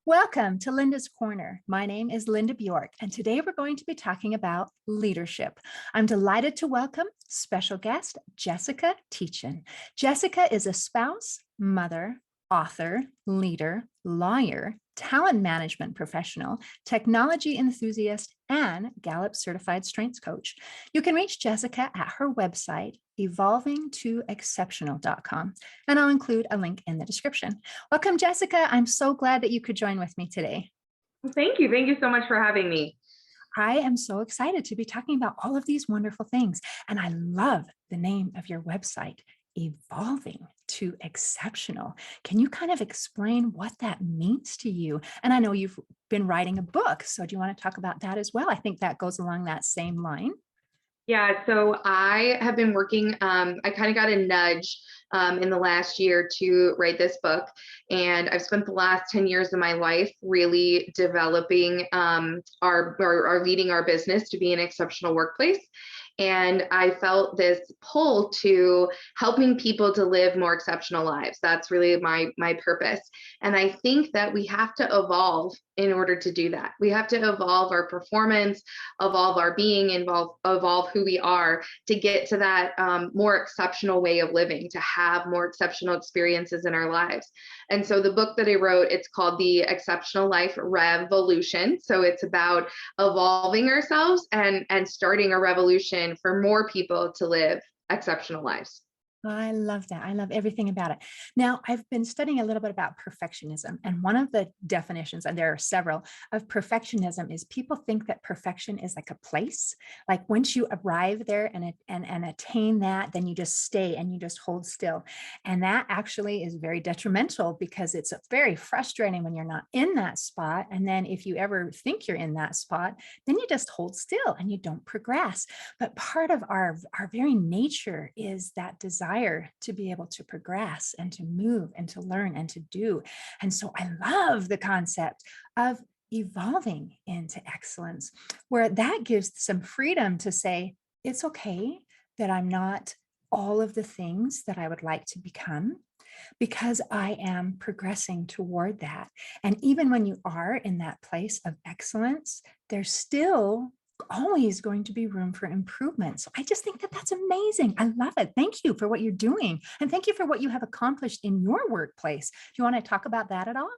Welcome to Linda's Corner. My name is Linda Bjork, and today we're going to be talking about leadership. I'm delighted to welcome special guest Jessica Tietjen. Jessica is a spouse, mother, author, leader, lawyer, talent management professional, technology enthusiast, and Gallup Certified Strengths Coach. You can reach Jessica at her website, evolvingtoexceptional.com, and I'll include a link in the description. Welcome, Jessica. I'm so glad that you could join with me today. Well, thank you. Thank you so much for having me. I am so excited to be talking about all of these wonderful things. And I love the name of your website, Evolving to Exceptional. Can you kind of explain what that means to you? And I know you've been writing a book, so do you want to talk about that as well? I think that goes along that same line. Yeah, so I have been working, I kind of got a nudge in the last year to write this book. And I've spent the last 10 years of my life really developing our leading our business to be an exceptional workplace. And I felt this pull to helping people to live more exceptional lives. That's really my purpose. And I think that we have to evolve in order to do that. We have to evolve our performance, evolve our being, evolve who we are to get to that more exceptional way of living, to have more exceptional experiences in our lives. And so the book that I wrote, it's called The Exceptional Life Revolution. So it's about evolving ourselves and starting a revolution for more people to live exceptional lives. I love that. I love everything about it. Now, I've been studying a little bit about perfectionism, and one of the definitions, and there are several, of perfectionism is people think that perfection is like a place. Like once you arrive there and attain that, then you just stay and you just hold still. And that actually is very detrimental because it's very frustrating when you're not in that spot. And then if you ever think you're in that spot, then you just hold still and you don't progress. But part of our very nature is that desire to be able to progress and to move and to learn and to do. And so I love the concept of evolving into excellence, where that gives some freedom to say, it's okay that I'm not all of the things that I would like to become, because I am progressing toward that. And even when you are in that place of excellence, there's still always going to be room for improvement. So I just think that that's amazing. I love it. Thank you for what you're doing. And thank you for what you have accomplished in your workplace. Do you want to talk about that at all?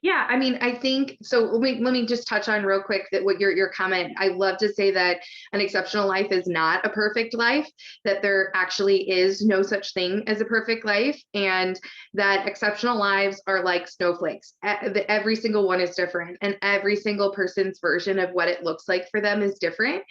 Yeah, I mean, I think so. Let me just touch on real quick that what your comment. I love to say that an exceptional life is not a perfect life, that there actually is no such thing as a perfect life, and that exceptional lives are like snowflakes. Every single one is different, and every single person's version of what it looks like for them is different.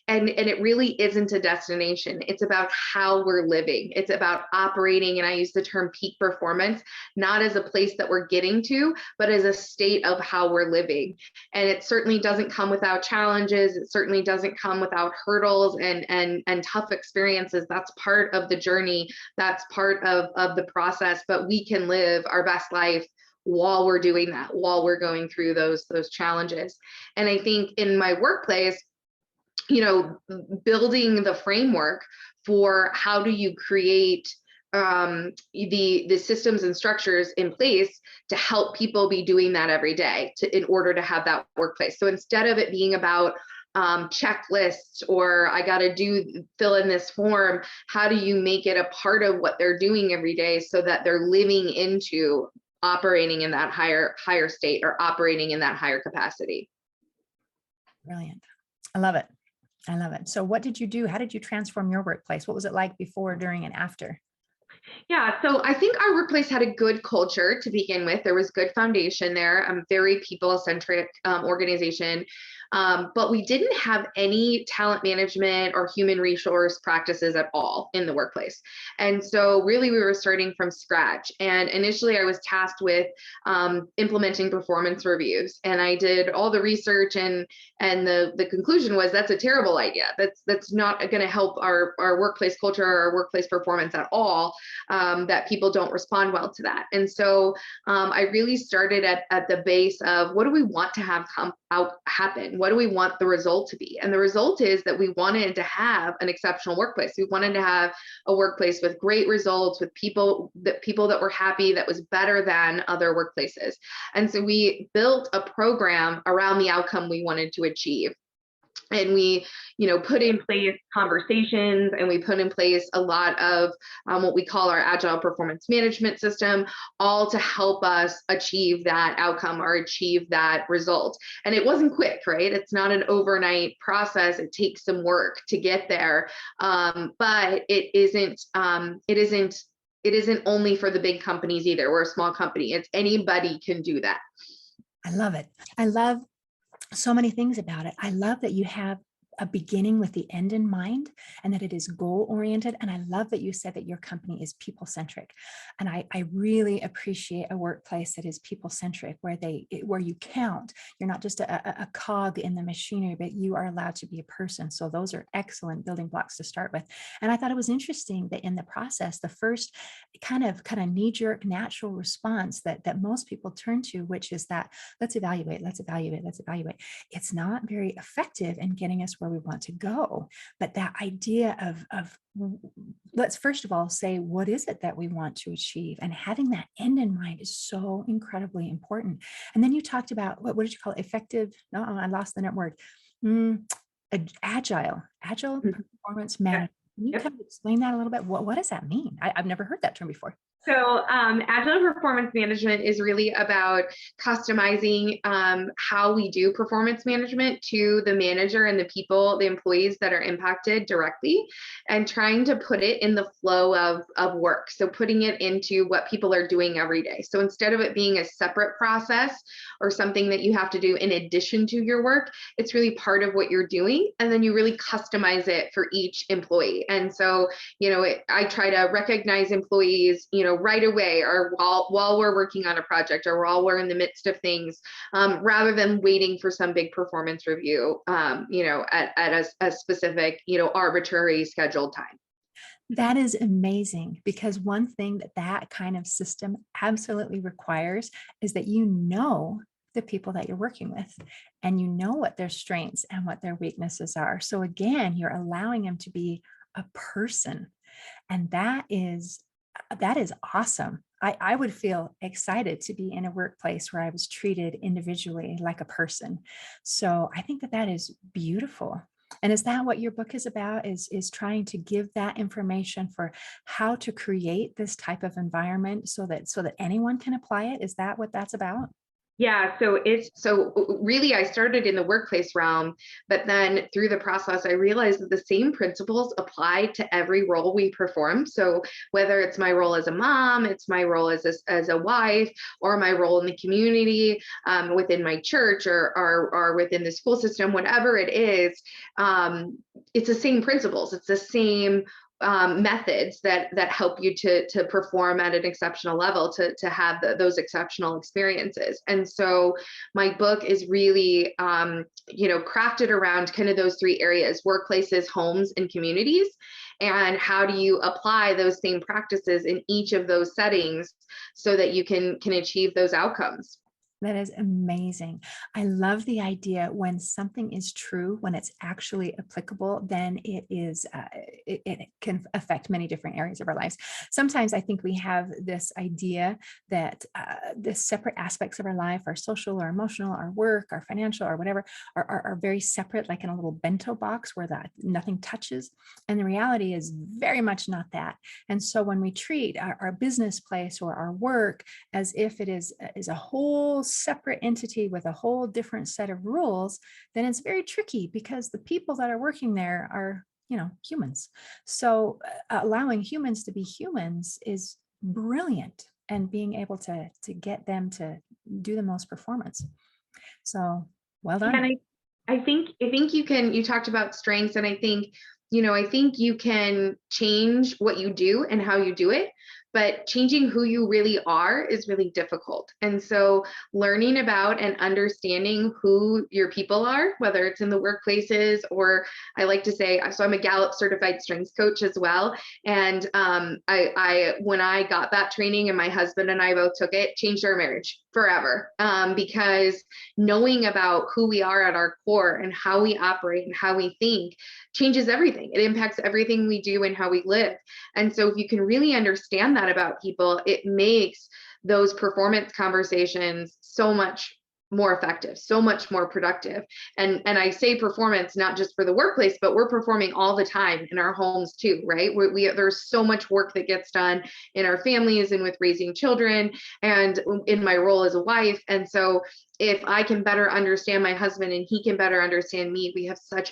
And it really isn't a destination. It's about how we're living. It's about operating, and I use the term peak performance, not as a place that we're getting to, but as a state of how we're living. And it certainly doesn't come without challenges. It certainly doesn't come without hurdles and tough experiences. That's part of the journey. That's part of the process. But we can live our best life while we're doing that, while we're going through those challenges. And I think in my workplace, building the framework for how do you create the systems and structures in place to help people be doing that every day in order to have that workplace. So instead of it being about checklists or I got to fill in this form, how do you make it a part of what they're doing every day so that they're living into operating in that higher state or operating in that higher capacity? Brilliant. I love it. I love it. So what did you do? How did you transform your workplace? What was it like before, during, and after? Yeah, so I think our workplace had a good culture to begin with. There was good foundation there. Very people-centric organization. But we didn't have any talent management or human resource practices at all in the workplace. And so really we were starting from scratch. And initially I was tasked with implementing performance reviews. And I did all the research and the conclusion was that's a terrible idea. That's not going to help our workplace culture or our workplace performance at all, that people don't respond well to that. And so I really started at the base of what do we want to have happen? What do we want the result to be? And the result is that we wanted to have an exceptional workplace. We wanted to have a workplace with great results, with people that were happy, that was better than other workplaces. And so we built a program around the outcome we wanted to achieve. And we, put in place conversations, and we put in place a lot of what we call our Agile performance management system, all to help us achieve that outcome or achieve that result. And it wasn't quick, right? It's not an overnight process. It takes some work to get there, but it isn't. It isn't only for the big companies either. We're a small company. It's anybody can do that. I love it. I love so many things about it. I love that you have a beginning with the end in mind and that it is goal oriented. And I love that you said that your company is people centric. And I really appreciate a workplace that is people centric, where you count. You're not just a cog in the machinery, but you are allowed to be a person. So those are excellent building blocks to start with. And I thought it was interesting that in the process, the first kind of knee-jerk natural response that most people turn to, which is that let's evaluate. It's not very effective in getting us where we want to go. But that idea of let's first of all say, what is it that we want to achieve? And having that end in mind is so incredibly important. And then you talked about, what did you call it? Effective? No, I lost the net word. Agile performance management. Can you kind of explain that a little bit? What does that mean? I've never heard that term before. So Agile performance management is really about customizing how we do performance management to the manager and the employees that are impacted directly, and trying to put it in the flow of work. So putting it into what people are doing every day. So instead of it being a separate process or something that you have to do in addition to your work, it's really part of what you're doing. And then you really customize it for each employee. And so, I try to recognize employees, right away, or while we're working on a project, or while we're in the midst of things, rather than waiting for some big performance review, at a specific, arbitrary scheduled time. That is amazing, because one thing that kind of system absolutely requires is that the people that you're working with, and what their strengths and what their weaknesses are. So again, you're allowing them to be a person, and that is awesome. I would feel excited to be in a workplace where I was treated individually like a person. So I think that is beautiful. And is that what your book is about? Is trying to give that information for how to create this type of environment so that anyone can apply it? Is that what that's about? Yeah, so really I started in the workplace realm, but then through the process, I realized that the same principles apply to every role we perform. So whether it's my role as a mom, it's my role as a wife, or my role in the community, within my church, or within the school system, whatever it is, it's the same principles. It's the same methods that help you to perform at an exceptional level, to have those exceptional experiences. And so my book is really crafted around kind of those three areas: workplaces, homes, and communities. And how do you apply those same practices in each of those settings so that you can achieve those outcomes? That is amazing. I love the idea when something is true, when it's actually applicable, then it can affect many different areas of our lives. Sometimes I think we have this idea that the separate aspects of our life, our social or emotional, our work, our financial, or whatever, are very separate, like in a little bento box where nothing touches. And the reality is very much not that. And so when we treat our business place or our work as if it is a whole separate entity with a whole different set of rules, then it's very tricky, because the people that are working there are, humans. So allowing humans to be humans is brilliant, and being able to get them to do the most performance. So well done. And I think you talked about strengths, and I think I think you can change what you do and how you do it, but changing who you really are is really difficult. And so learning about and understanding who your people are, whether it's in the workplaces, or I like to say, so I'm a Gallup Certified Strengths Coach as well. And when I got that training and my husband and I both took it, changed our marriage forever, because knowing about who we are at our core and how we operate and how we think changes everything. It impacts everything we do and how we live. And so if you can really understand that about people, it makes those performance conversations so much more effective, so much more productive. And I say performance not just for the workplace, but we're performing all the time in our homes too, right? There's so much work that gets done in our families and with raising children and in my role as a wife. And so if I can better understand my husband and he can better understand me, we have such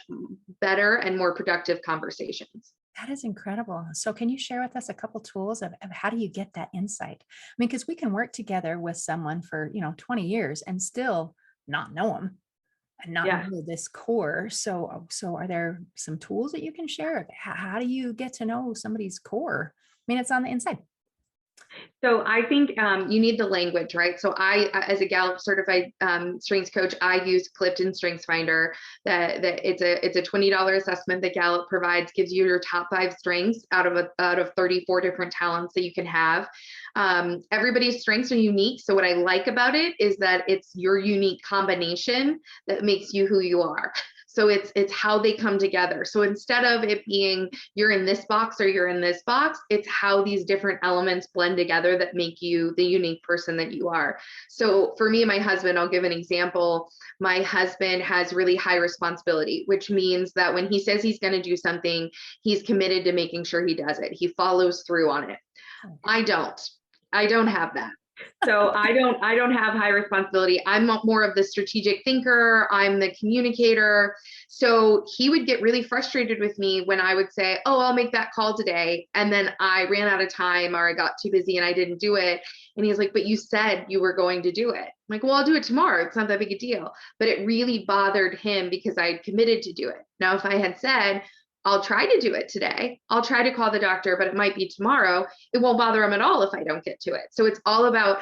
better and more productive conversations. That is incredible. So can you share with us a couple tools of how do you get that insight? I mean, because we can work together with someone for, 20 years and still not know them and not Yeah. know this core. So are there some tools that you can share? How do you get to know somebody's core? I mean, it's on the inside. So I think you need the language, right? So as a Gallup certified strengths coach, I use Clifton Strengths Finder. That it's a $20 assessment that Gallup provides, gives you your top 5 strengths out of 34 different talents that you can have. Everybody's strengths are unique. So what I like about it is that it's your unique combination that makes you who you are. So it's how they come together. So instead of it being you're in this box or you're in this box, it's how these different elements blend together that make you the unique person that you are. So for me and my husband, I'll give an example. My husband has really high responsibility, which means that when he says he's going to do something, he's committed to making sure he does it. He follows through on it. I don't have that. So I don't have high responsibility. I'm more of the strategic thinker. I'm the communicator. So he would get really frustrated with me when I would say, oh, I'll make that call today. And then I ran out of time or I got too busy and I didn't do it. And he's like, but you said you were going to do it. I'm like, well, I'll do it tomorrow. It's not that big a deal. But it really bothered him because I had committed to do it. Now, if I had said, I'll try to do it today, I'll try to call the doctor, but it might be tomorrow, it won't bother him at all if I don't get to it. So it's all about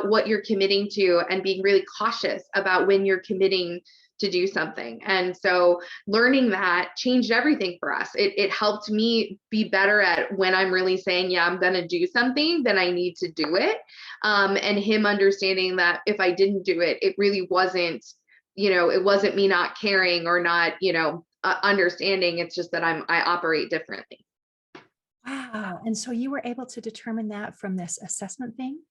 what you're committing to and being really cautious about when you're committing to do something. And so learning that changed everything for us. It helped me be better at when I'm really saying, yeah, I'm going to do something, then I need to do it. And him understanding that if I didn't do it, it really wasn't, it wasn't me not caring or not, understanding. It's just that I operate differently. Wow. And so you were able to determine that from this assessment thing?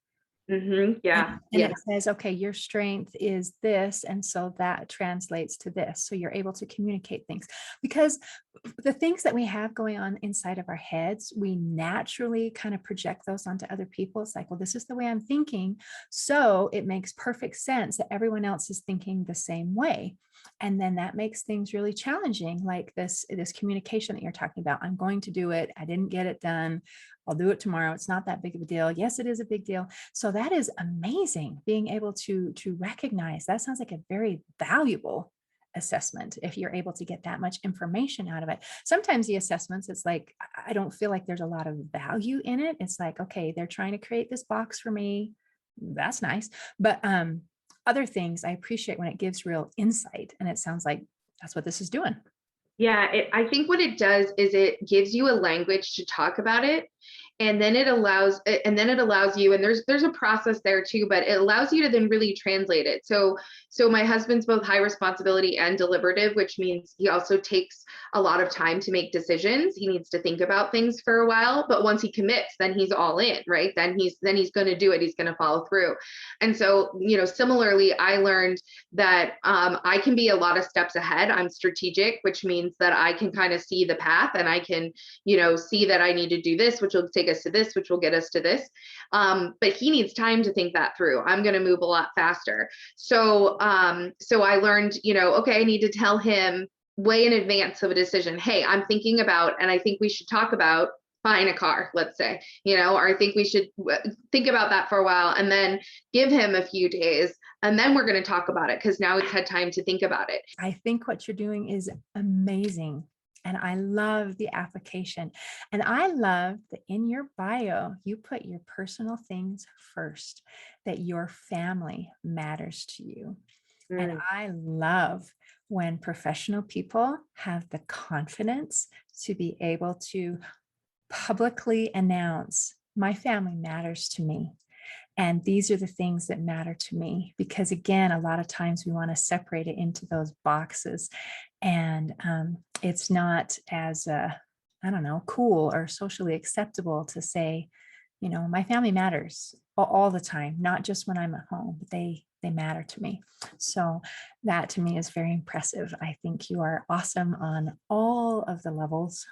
Mm-hmm. Yeah. And Yeah. it says, okay, your strength is this. And so that translates to this. So you're able to communicate things because the things that we have going on inside of our heads, we naturally kind of project those onto other people. It's like, well, this is the way I'm thinking. So it makes perfect sense that everyone else is thinking the same way. And then that makes things really challenging, like this communication that you're talking about. I'm going to do it. I didn't get it done. I'll do it tomorrow. It's not that big of a deal. Yes, it is a big deal. So that is amazing, being able to recognize. That sounds like a very valuable assessment if you're able to get that much information out of it. Sometimes the assessments, it's like, I don't feel like there's a lot of value in it. It's like, okay, they're trying to create this box for me. That's nice. But other things I appreciate when it gives real insight. And it sounds like that's what this is doing. Yeah, I think what it does is it gives you a language to talk about it. And then it allows you, and there's a process there too, but it allows you to then really translate it. So my husband's both high responsibility and deliberative, which means he also takes a lot of time to make decisions. He needs to think about things for a while, but once he commits, then he's all in, right? Then he's going to do it. He's going to follow through. And so, similarly, I learned that I can be a lot of steps ahead. I'm strategic, which means that I can kind of see the path and I can, see that I need to do this, which will take us to this, which will get us to this. But he needs time to think that through. I'm going to move a lot faster. So I learned, okay, I need to tell him way in advance of a decision. Hey, I'm thinking about, and I think we should talk about buying a car, let's say, or I think we should think about that for a while and then give him a few days. And then we're going to talk about it because now he's had time to think about it. I think what you're doing is amazing. And I love the application. And I love that in your bio, you put your personal things first, that your family matters to you. And Mm. I love when professional people have the confidence to be able to publicly announce, my family matters to me. And these are the things that matter to me. Because again, a lot of times we want to separate it into those boxes. And it's not as, I don't know, cool or socially acceptable to say, my family matters all the time, not just when I'm at home, but they matter to me. So that to me is very impressive. I think you are awesome on all of the levels.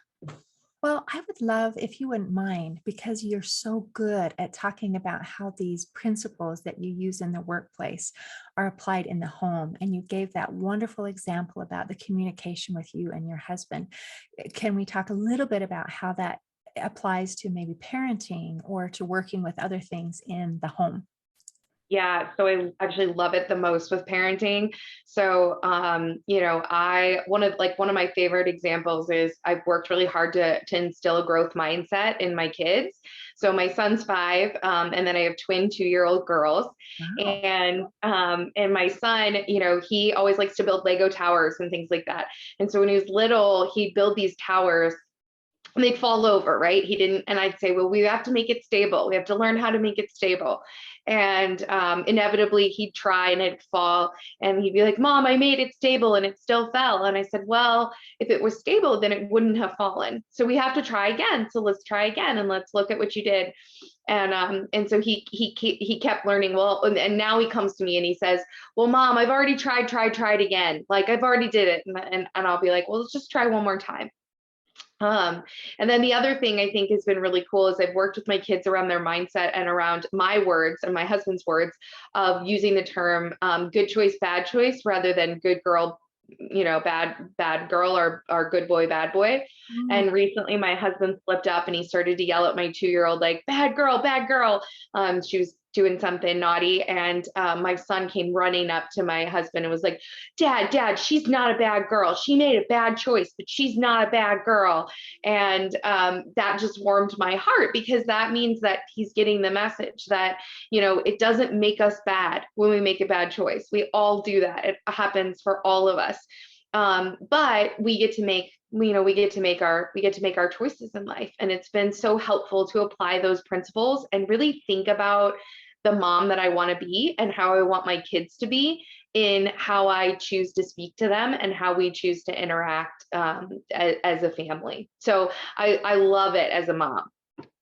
Well, I would love if you wouldn't mind, because you're so good at talking about how these principles that you use in the workplace are applied in the home. And you gave that wonderful example about the communication with you and your husband. Can we talk a little bit about how that applies to maybe parenting or to working with other things in the home? Yeah, so I actually love it the most with parenting. So, I one of my favorite examples is I've worked really hard to instill a growth mindset in my kids. So my son's 5, and then I have twin 2-year-old girls, Wow. and my son, he always likes to build Lego towers and things like that. And so when he was little, he'd build these towers and they'd fall over, right? He didn't, and I'd say, well, we have to make it stable. We have to learn how to make it stable. And inevitably he'd try and it'd fall. And he'd be like, Mom, I made it stable and it still fell. And I said, well, if it was stable, then it wouldn't have fallen. So we have to try again. So let's try again and let's look at what you did. And so he kept learning. Well, and now he comes to me and he says, well, Mom, I've already tried again. Like I've already did it. And I'll be like, well, let's just try one more time. And then the other thing I think has been really cool is I've worked with my kids around their mindset and around my words and my husband's words of using the term good choice, bad choice, rather than good girl, bad girl, or good boy, bad boy. Mm. And recently my husband slipped up and he started to yell at my 2-year-old, like, bad girl, bad girl. She was doing something naughty. And my son came running up to my husband and was like, Dad, she's not a bad girl. She made a bad choice, but she's not a bad girl. And that just warmed my heart, because that means that he's getting the message that, it doesn't make us bad when we make a bad choice. We all do that. It happens for all of us. But we get to make our choices in life. And it's been so helpful to apply those principles and really think about the mom that I want to be and how I want my kids to be, in how I choose to speak to them and how we choose to interact as a family. So I love it as a mom.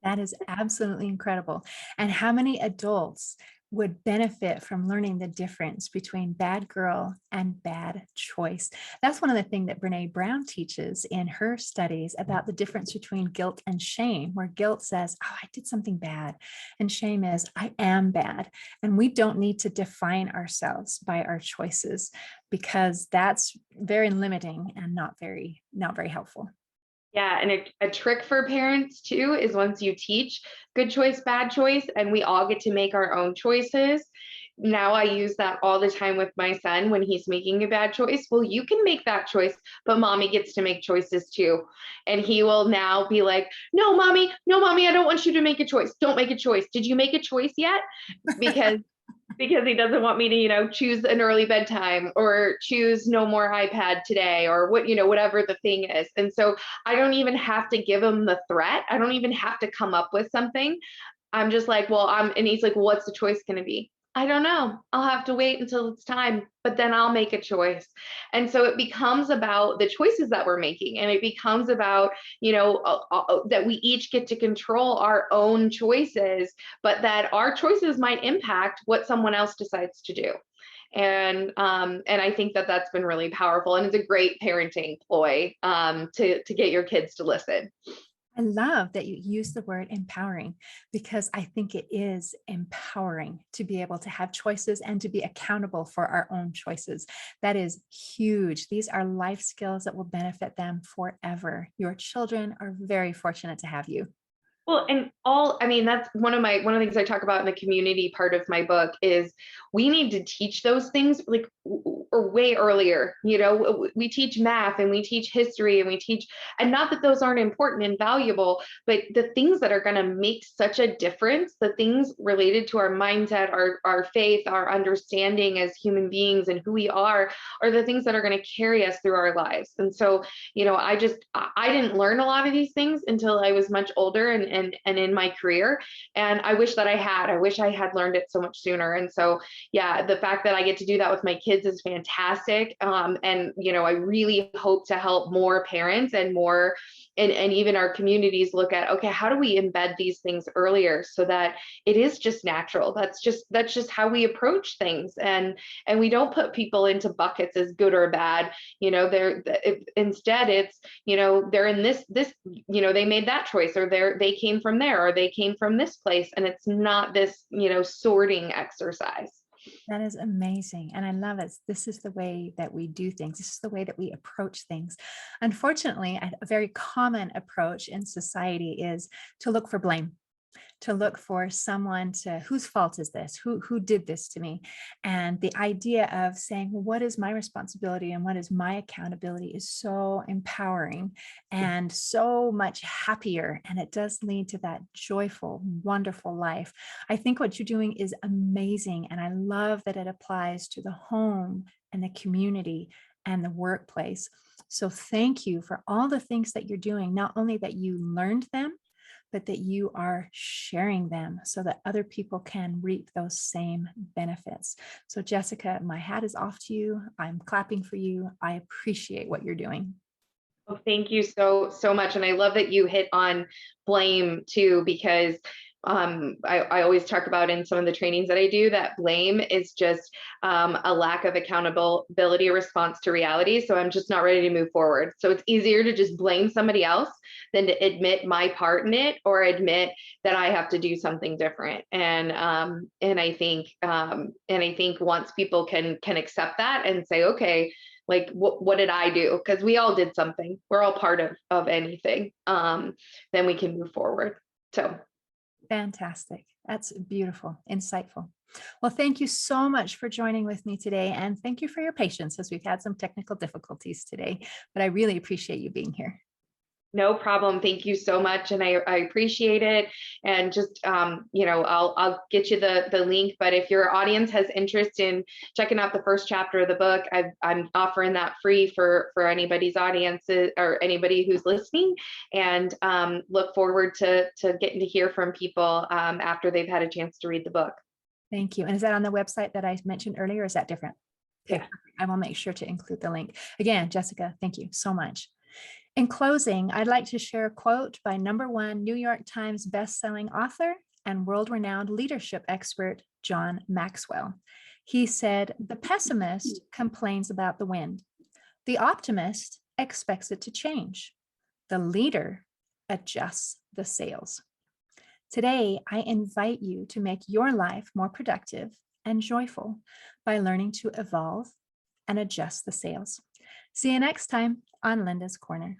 That is absolutely incredible. And how many adults would benefit from learning the difference between bad girl and bad choice? That's one of the things that Brene Brown teaches in her studies about the difference between guilt and shame, where guilt says, oh, I did something bad. And shame is, I am bad. And we don't need to define ourselves by our choices, because that's very limiting and not very helpful. Yeah, and a trick for parents too is, once you teach good choice, bad choice, and we all get to make our own choices. Now I use that all the time with my son when he's making a bad choice. Well, you can make that choice, but mommy gets to make choices too. And he will now be like, no, mommy, I don't want you to make a choice. Don't make a choice. Did you make a choice yet? Because he doesn't want me to, choose an early bedtime or choose no more iPad today, or whatever the thing is. And so I don't even have to give him the threat. I don't even have to come up with something. I'm just like, well, and he's like, well, what's the choice going to be? I don't know. I'll have to wait until it's time, but then I'll make a choice. And so it becomes about the choices that we're making. And it becomes about, that we each get to control our own choices, but that our choices might impact what someone else decides to do. And I think that that's been really powerful. And it's a great parenting ploy to get your kids to listen. I love that you use the word empowering, because I think it is empowering to be able to have choices and to be accountable for our own choices. That is huge. These are life skills that will benefit them forever. Your children are very fortunate to have you. Well, and I mean, that's one of the things I talk about in the community part of my book is we need to teach those things like or way earlier. We teach math and we teach history and we teach, and not that those aren't important and valuable, but the things that are going to make such a difference, the things related to our mindset, our faith, our understanding as human beings and who we are the things that are going to carry us through our lives. And so, I didn't learn a lot of these things until I was much older and in my career. And I wish that I wish I had learned it so much sooner. And so, yeah, the fact that I get to do that with my kids is fantastic. And I really hope to help more parents and more and even our communities look at, okay, how do we embed these things earlier so that it is just natural. That's just how we approach things. And we don't put people into buckets as good or bad. Instead it's, they're in this, they made that choice, or they came from there, or they came from this place. And it's not this, sorting exercise. That is amazing. And I love it. This is the way that we do things. This is the way that we approach things. Unfortunately, a very common approach in society is to look for blame, to look for someone to whose fault is this, who did this to me. And the idea of saying, well, what is my responsibility and what is my accountability is so empowering and so much happier. And it does lead to that joyful, wonderful life. I think what you're doing is amazing. And I love that it applies to the home and the community and the workplace. So thank you for all the things that you're doing, not only that you learned them, but that you are sharing them so that other people can reap those same benefits. So Jessica, my hat is off to you. I'm clapping for you. I appreciate what you're doing. Well, thank you so much. And I love that you hit on blame too, because I always talk about in some of the trainings that I do that blame is just a lack of accountability response to reality. So I'm just not ready to move forward. So it's easier to just blame somebody else than to admit my part in it, or admit that I have to do something different. And I think once people can accept that and say, okay, like what did I do? Because we all did something. We're all part of anything. Then we can move forward. So Fantastic. That's beautiful, insightful. Well, thank you so much for joining with me today. And thank you for your patience as we've had some technical difficulties today, but I really appreciate you being here. no problem. Thank you so much. And I appreciate it. And just, I'll get you the link, but if your audience has interest in checking out the first chapter of the book, I'm offering that free for anybody's audiences or anybody who's listening, and look forward to getting to hear from people after they've had a chance to read the book. Thank you. And is that on the website that I mentioned earlier, or is that different? Okay, Yeah. I will make sure to include the link. Again, Jessica, thank you so much. In closing, I'd like to share a quote by #1 New York Times bestselling author and world-renowned leadership expert, John Maxwell. He said, "The pessimist complains about the wind. The optimist expects it to change. The leader adjusts the sails." Today, I invite you to make your life more productive and joyful by learning to evolve and adjust the sails. See you next time on Linda's Corner.